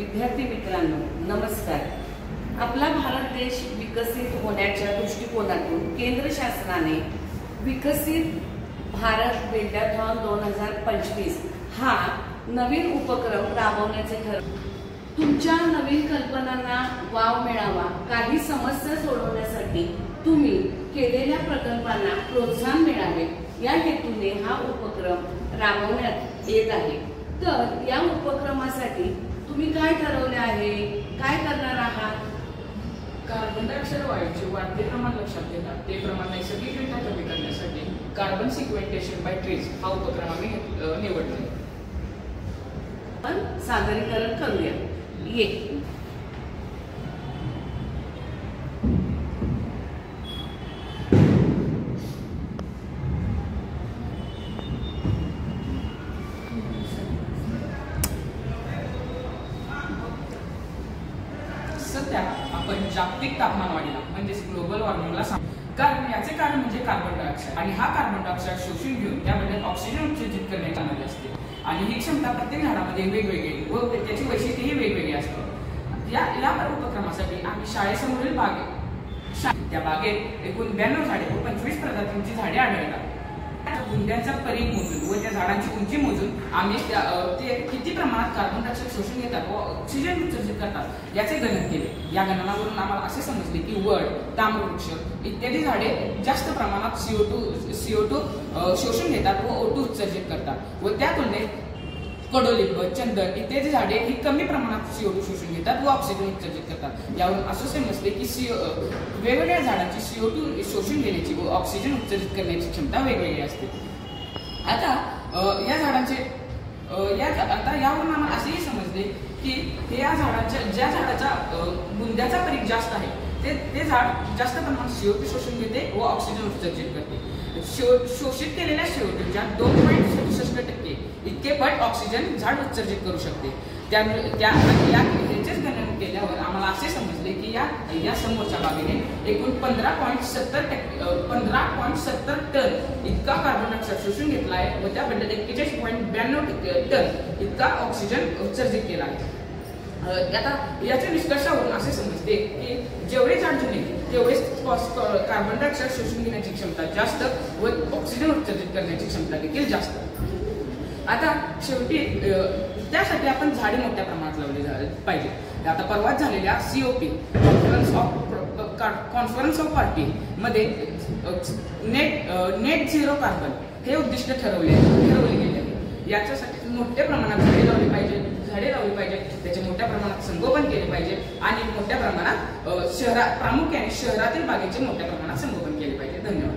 विद्यार्थी मित्रांनो नमस्कार। आपला भारत देश विकसित होण्याच्या दृष्टिकोनातून केंद्र शासनाने विकसित भारत बिल्डाथॉन 2025 हा नवीन उपक्रम राबवण्याचे ठरवले। तुमच्या नवीन कल्पनांना वाव मिळावा, काही समस्या सोडवण्यासाठी तुम्ही केलेल्या प्रकल्पांना प्रोत्साहन मिळावे या हेतूने हा उपक्रम राबवण्यात येत आहे। तर या उपक्रमासाठी तुम्ही काय ठरवले आहे, काय करणार आहात? कार्बन डायऑक्साइड वायूचे वाढते प्रमाण लक्षात घेता ते प्रमाण नैसर्गिकरित्या कमी करण्यासाठी कार्बन सिक्वेस्ट्रेशन बाय ट्रीज हा उपक्रम आम्ही निवडला। पण सादरीकरण करूया। ये सध्या आपण जागतिक तापमान वाढीला म्हणजे ग्लोबल वॉर्मिंगला कारण याचे कारण म्हणजे कार्बन डायऑक्साइड आणि हा कार्बन डायऑक्साइड शोषून घेऊन त्यामध्ये ऑक्सिजन उत्सर्जित करण्याची आलेली असते आणि ही क्षमता प्रत्येक झाडामध्ये वेगवेगळी व त्याची वैशिष्ट्यही वेगवेगळी असते। या उपक्रमासाठी आम्ही शाळेसमोरील त्या बागेत एकूण 92 झाडे व 25 प्रजातींची झाडे आढळतात। बुंद्यांचा परीघ मोजून व त्या झाडांची उंची मोजून आम्ही ते किती प्रमाणात कार्बन डायऑक्साइड शोषून घेतात व ऑक्सिजन उत्सर्जित करतात याचे गणन केले। या गणनावरून आम्हाला असे समजले की वड, ताम्रवृक्ष इत्यादी झाडे जास्त प्रमाणात CO2 शोषून घेतात व O2 उत्सर्जित करतात व त्या तुलनेत कडुलिंब, चंदन इत्यादी झाडे ही कमी प्रमाणात CO2 शोषून घेतात व ऑक्सिजन उत्सर्जित करतात। यावरून असं समजले की वेगवेगळ्या झाडांची CO2 शोषून घेण्याची व ऑक्सिजन उत्सर्जित करण्याची क्षमता वेगवेगळी असते। आता यावरून आम्हाला असेही समजले की ज्या झाडाचा बुंद्याचा परीघ जास्त आहे ते झाड जास्त प्रमाणात CO2 शोषून घेते व ऑक्सिजन उत्सर्जित करते। शोषित केलेल्या CO2च्या 2.67% इतके पट ऑक्सिजन झाड उत्सर्जित करू शकते। याचेच गणन केल्यावर आम्हाला असे समजले की या समोरच्या बागेने एकूण 15.70 टन इतका कार्बन डायऑक्साइड शोषून घेतला आहे व त्याबद्दल 41.92 टन इतका ऑक्सिजन उत्सर्जित केला आहे। आता याच्या निष्कर्षावरून असे समजते की जेवढे झाड जुने तेवढेच कार्बन डायऑक्साइड शोषून घेण्याची क्षमता जास्त व ऑक्सिजन उत्सर्जित करण्याची क्षमता देखील जास्त। आता शेवटी त्यासाठी आपण झाडे मोठ्या प्रमाणात लावली पाहिजे। आता परवाच झालेल्या COP कॉन्फरन्स ऑफ पार्टी मध्ये नेट झिरो कार्बन हे उद्दिष्ट ठरवले गेले आहे। याच्यासाठी मोठ्या प्रमाणात झाडे लावली पाहिजे, त्याचे मोठ्या प्रमाणात संगोपन केले पाहिजे आणि मोठ्या प्रमाणात प्रामुख्याने शहरातील बागेचे मोठ्या प्रमाणात संगोपन केले पाहिजे। धन्यवाद।